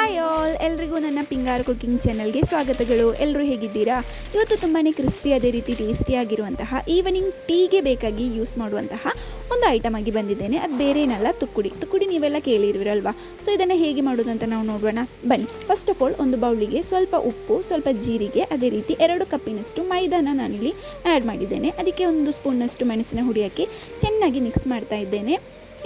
Hi all, ಎಲ್ರಿಗೂ ನನ್ನ Pingar cooking ಚಾನಲ್ಗೆ ಸ್ವಾಗತಗಳು. ಎಲ್ಲರೂ ಹೇಗಿದ್ದೀರಾ? ಇವತ್ತು ತುಂಬಾ ಕ್ರಿಸ್ಪಿ ಅದೇ ರೀತಿ ಟೇಸ್ಟಿಯಾಗಿರುವಂತಹ ಈವ್ನಿಂಗ್ ಟೀಗೆ ಬೇಕಾಗಿ ಯೂಸ್ ಮಾಡುವಂತಹ ಒಂದು ಐಟಮ್ ಆಗಿ ಬಂದಿದ್ದೇನೆ. ಅದು ಬೇರೆ ಏನಲ್ಲ, ತುಕ್ಕುಡಿ ನೀವೆಲ್ಲ ಕೇಳಿರುವಿರಲ್ವಾ? ಸೊ ಇದನ್ನು ಹೇಗೆ ಮಾಡೋದು ಅಂತ ನಾವು ನೋಡೋಣ ಬನ್ನಿ. ಫಸ್ಟ್ ಆಫ್ ಆಲ್ ಒಂದು ಬೌಲಿಗೆ ಸ್ವಲ್ಪ ಉಪ್ಪು, ಸ್ವಲ್ಪ ಜೀರಿಗೆ, ಅದೇ ರೀತಿ 2 ಕಪ್ಪಿನಷ್ಟು ಮೈದಾನ ನಾನಿಲ್ಲಿ ಆ್ಯಡ್ ಮಾಡಿದ್ದೇನೆ. ಅದಕ್ಕೆ 1 ಸ್ಪೂನ್ನಷ್ಟು ಮೆಣಸಿನ ಹುಡಿ ಹಾಕಿ ಚೆನ್ನಾಗಿ ಮಿಕ್ಸ್ ಮಾಡ್ತಾ ಇದ್ದೇನೆ.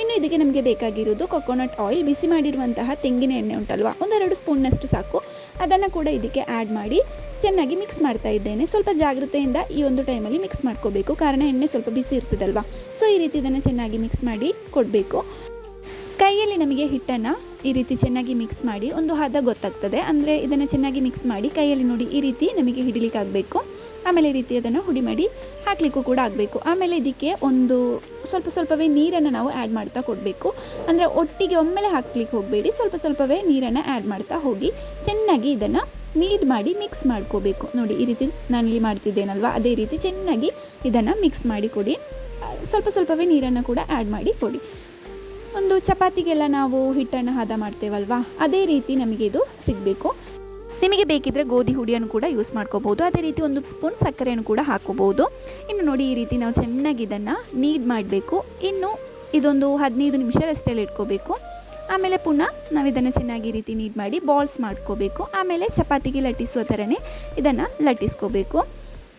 ಇನ್ನು ಇದಕ್ಕೆ ನಮಗೆ ಬೇಕಾಗಿರೋದು ಕೊಕೊನಟ್ ಆಯಿಲ್, ಬಿಸಿ ಮಾಡಿರುವಂತಹ ತೆಂಗಿನ ಎಣ್ಣೆ ಉಂಟಲ್ವಾ, 1-2 ಸ್ಪೂನ್ನಷ್ಟು ಸಾಕು. ಅದನ್ನು ಕೂಡ ಇದಕ್ಕೆ ಆ್ಯಡ್ ಮಾಡಿ ಚೆನ್ನಾಗಿ ಮಿಕ್ಸ್ ಮಾಡ್ತಾ ಇದ್ದೇನೆ. ಸ್ವಲ್ಪ ಜಾಗ್ರತೆಯಿಂದ ಈ ಒಂದು ಟೈಮಲ್ಲಿ ಮಿಕ್ಸ್ ಮಾಡ್ಕೋಬೇಕು, ಕಾರಣ ಎಣ್ಣೆ ಸ್ವಲ್ಪ ಬಿಸಿ ಇರ್ತದಲ್ವಾ. ಸೊ ಈ ರೀತಿ ಇದನ್ನು ಚೆನ್ನಾಗಿ ಮಿಕ್ಸ್ ಮಾಡಿ ಕೊಡಬೇಕು. ಕೈಯಲ್ಲಿ ನಮಗೆ ಹಿಟ್ಟನ್ನು ಈ ರೀತಿ ಚೆನ್ನಾಗಿ ಮಿಕ್ಸ್ ಮಾಡಿ ಒಂದು ಹದ ಗೊತ್ತಾಗ್ತದೆ. ಅಂದರೆ ಇದನ್ನು ಚೆನ್ನಾಗಿ ಮಿಕ್ಸ್ ಮಾಡಿ ಕೈಯಲ್ಲಿ ನೋಡಿ ಈ ರೀತಿ ನಮಗೆ ಹಿಡಿಲಿಕ್ಕಾಗಬೇಕು. ಆಮೇಲೆ ಈ ರೀತಿ ಅದನ್ನು ಹುಡಿ ಮಾಡಿ ಹಾಕಲಿಕ್ಕೂ ಕೂಡ ಆಗಬೇಕು. ಆಮೇಲೆ ಇದಕ್ಕೆ ಒಂದು ಸ್ವಲ್ಪವೇ ನೀರನ್ನು ನಾವು ಆ್ಯಡ್ ಮಾಡ್ತಾ ಕೊಡಬೇಕು. ಅಂದರೆ ಒಟ್ಟಿಗೆ ಒಮ್ಮೆಲೆ ಹಾಕ್ಲಿಕ್ಕೆ ಹೋಗಬೇಡಿ, ಸ್ವಲ್ಪವೇ ನೀರನ್ನು ಆ್ಯಡ್ ಮಾಡ್ತಾ ಹೋಗಿ ಚೆನ್ನಾಗಿ ಇದನ್ನು ನೀಡ್ ಮಾಡಿ ಮಿಕ್ಸ್ ಮಾಡ್ಕೋಬೇಕು. ನೋಡಿ ಈ ರೀತಿ ನಾನಿಲ್ಲಿ ಮಾಡ್ತಿದ್ದೇನಲ್ವ, ಅದೇ ರೀತಿ ಚೆನ್ನಾಗಿ ಇದನ್ನು ಮಿಕ್ಸ್ ಮಾಡಿ ಕೊಡಿ. ಸ್ವಲ್ಪವೇ ನೀರನ್ನು ಕೂಡ ಆ್ಯಡ್ ಮಾಡಿ ಕೊಡಿ. ಒಂದು ಚಪಾತಿಗೆಲ್ಲ ನಾವು ಹಿಟ್ಟನ್ನು ಹದ ಮಾಡ್ತೇವಲ್ವಾ, ಅದೇ ರೀತಿ ನಮಗೆ ಇದು ಸಿಗಬೇಕು. ನಿಮಗೆ ಬೇಕಿದ್ದರೆ ಗೋಧಿ ಹುಡಿಯನ್ನು ಕೂಡ ಯೂಸ್ ಮಾಡ್ಕೋಬೋದು. ಅದೇ ರೀತಿ 1 ಸ್ಪೂನ್ ಸಕ್ಕರೆಯನ್ನು ಕೂಡ ಹಾಕೋಬೋದು. ಇನ್ನು ನೋಡಿ ಈ ರೀತಿ ನಾವು ಚೆನ್ನಾಗಿ ಇದನ್ನು ನೀಡ್ ಮಾಡಬೇಕು. ಇನ್ನು ಇದೊಂದು 15 ನಿಮಿಷ ರೆಸ್ಟಲ್ಲಿ ಇಟ್ಕೋಬೇಕು. ಆಮೇಲೆ ಪುನಃ ನಾವು ಇದನ್ನು ಚೆನ್ನಾಗಿ ಈ ರೀತಿ ನೀಡ್ ಮಾಡಿ ಬಾಲ್ಸ್ ಮಾಡ್ಕೋಬೇಕು. ಆಮೇಲೆ ಚಪಾತಿಗೆ ಲಟ್ಟಿಸುವ ಥರನೇ ಇದನ್ನು ಲಟ್ಟಿಸ್ಕೋಬೇಕು.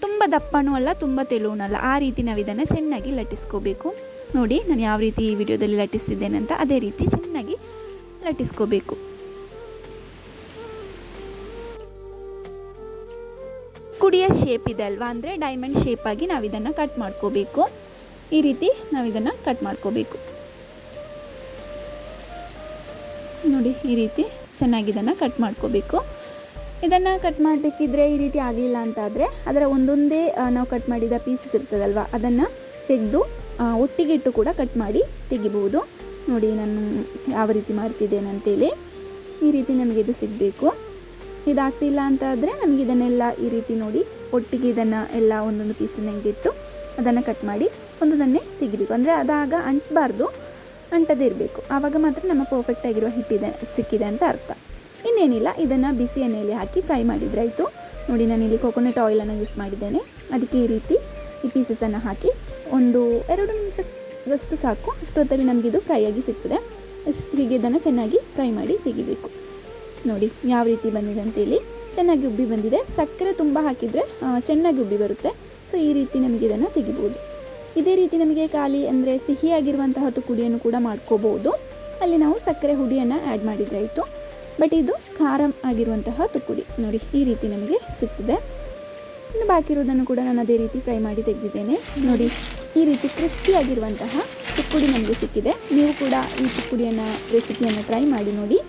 ತುಂಬ ದಪ್ಪನೂ ಅಲ್ಲ, ತುಂಬ ತೆಳುವೂ ಅಲ್ಲ, ಆ ರೀತಿ ನಾವು ಇದನ್ನು ಚೆನ್ನಾಗಿ ಲಟ್ಟಿಸ್ಕೋಬೇಕು. ನೋಡಿ ನಾನು ಯಾವ ರೀತಿ ಈ ವಿಡಿಯೋದಲ್ಲಿ ಲಟ್ಟಿಸ್ತಿದ್ದೇನೆ ಅಂತ, ಅದೇ ರೀತಿ ಚೆನ್ನಾಗಿ ಲಟ್ಟಿಸ್ಕೋಬೇಕು. ಕುಡಿಯ ಶೇಪ್ ಇದೆ ಅಲ್ವಾ, ಅಂದರೆ ಡೈಮಂಡ್ ಶೇಪಾಗಿ ನಾವು ಇದನ್ನು ಕಟ್ ಮಾಡ್ಕೋಬೇಕು. ಈ ರೀತಿ ನಾವು ಇದನ್ನು ಕಟ್ ಮಾಡ್ಕೋಬೇಕು. ನೋಡಿ ಈ ರೀತಿ ಚೆನ್ನಾಗಿ ಇದನ್ನು ಕಟ್ ಮಾಡ್ಕೋಬೇಕು. ಇದನ್ನು ಕಟ್ ಮಾಡಬೇಕಿದ್ರೆ ಈ ರೀತಿ ಆಗಲಿಲ್ಲ ಅಂತಾದರೆ ಅದರ ಒಂದೊಂದೇ ನಾವು ಕಟ್ ಮಾಡಿದ ಪೀಸಸ್ ಇರ್ತದಲ್ವ, ಅದನ್ನು ತೆಗೆದು ಒಟ್ಟಿಗೆ ಇಟ್ಟು ಕೂಡ ಕಟ್ ಮಾಡಿ ತೆಗಿಬಹುದು. ನೋಡಿ ನಾನು ಯಾವ ರೀತಿ ಮಾಡ್ತಿದ್ದೇನೆ ಅಂತೇಳಿ. ಈ ರೀತಿ ನಮಗೆ ಇದು ಸಿಗಬೇಕು. ಇದಾಗ್ತಿಲ್ಲ ಅಂತಾದರೆ ನಮಗೆ ಇದನ್ನೆಲ್ಲ ಈ ರೀತಿ ನೋಡಿ ಒಟ್ಟಿಗೆ ಇದನ್ನು ಎಲ್ಲ ಒಂದೊಂದು ಪೀಸನ್ನ ಇಟ್ಟು ಅದನ್ನು ಕಟ್ ಮಾಡಿ ಒಂದೊಂದನ್ನೇ ತೆಗಿಬೇಕು. ಅಂದರೆ ಅದಾಗ ಅಂಟಬಾರ್ದು, ಅಂಟದೇ ಇರಬೇಕು. ಆವಾಗ ಮಾತ್ರ ನಮ್ಮ ಪರ್ಫೆಕ್ಟಾಗಿರುವ ಹಿಟ್ಟಿದೆ ಸಿಕ್ಕಿದೆ ಅಂತ ಅರ್ಥ. ಇನ್ನೇನಿಲ್ಲ, ಇದನ್ನು ಬಿಸಿ ಎಣ್ಣೆಯಲ್ಲಿ ಹಾಕಿ ಫ್ರೈ ಮಾಡಿದ್ರಾಯಿತು. ನೋಡಿ ನಾನಿಲ್ಲಿ ಕೊಕೊನಟ್ ಆಯಿಲನ್ನು ಯೂಸ್ ಮಾಡಿದ್ದೇನೆ. ಅದಕ್ಕೆ ಈ ರೀತಿ ಈ ಪೀಸಸನ್ನು ಹಾಕಿ 1-2 ನಿಮಿಷದಷ್ಟು ಸಾಕು. ಅಷ್ಟೊತ್ತಲ್ಲಿ ನಮಗಿದು ಫ್ರೈ ಆಗಿ ಸಿಗ್ತದೆ. ಹೀಗೆ ಇದನ್ನು ಚೆನ್ನಾಗಿ ಫ್ರೈ ಮಾಡಿ ತೆಗಿಬೇಕು. ನೋಡಿ ಯಾವ ರೀತಿ ಬಂದಿದೆ ಅಂತೇಳಿ, ಚೆನ್ನಾಗಿ ಉಬ್ಬಿ ಬಂದಿದೆ. ಸಕ್ಕರೆ ತುಂಬ ಹಾಕಿದರೆ ಚೆನ್ನಾಗಿ ಉಬ್ಬಿ ಬರುತ್ತೆ. ಸೊ ಈ ರೀತಿ ನಮಗೆ ಇದನ್ನು ತೆಗಿಬೋದು. ಇದೇ ರೀತಿ ನಮಗೆ ಖಾಲಿ ಅಂದರೆ ಸಿಹಿಯಾಗಿರುವಂತಹ ತುಕ್ಕುಡಿಯನ್ನು ಕೂಡ ಮಾಡ್ಕೋಬೋದು. ಅಲ್ಲಿ ನಾವು ಸಕ್ಕರೆ ಹುಡಿಯನ್ನು ಆ್ಯಡ್ ಮಾಡಿದ್ರಾಯಿತು. ಬಟ್ ಇದು ಖಾರ ಆಗಿರುವಂತಹ ತುಕ್ಕುಡಿ ನೋಡಿ ಈ ರೀತಿ ನಮಗೆ ಸಿಗ್ತದೆ. ಇನ್ನು ಬಾಕಿ ಇರೋದನ್ನು ಕೂಡ ನಾನು ಅದೇ ರೀತಿ ಫ್ರೈ ಮಾಡಿ ತೆಗೆದಿದ್ದೇನೆ. ನೋಡಿ ಈ ರೀತಿ ಕ್ರಿಸ್ಪಿಯಾಗಿರುವಂತಹ ತುಕ್ಕುಡಿ ನಮಗೆ ಸಿಕ್ಕಿದೆ. ನೀವು ಕೂಡ ಈ ತುಕ್ಕುಡಿಯನ್ನು ರೆಸಿಪಿಯನ್ನು ಟ್ರೈ ಮಾಡಿ ನೋಡಿ.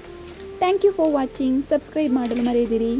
Thank you for watching. Subscribe ಮಾಡಲು ಮರೆಯದಿರಿ.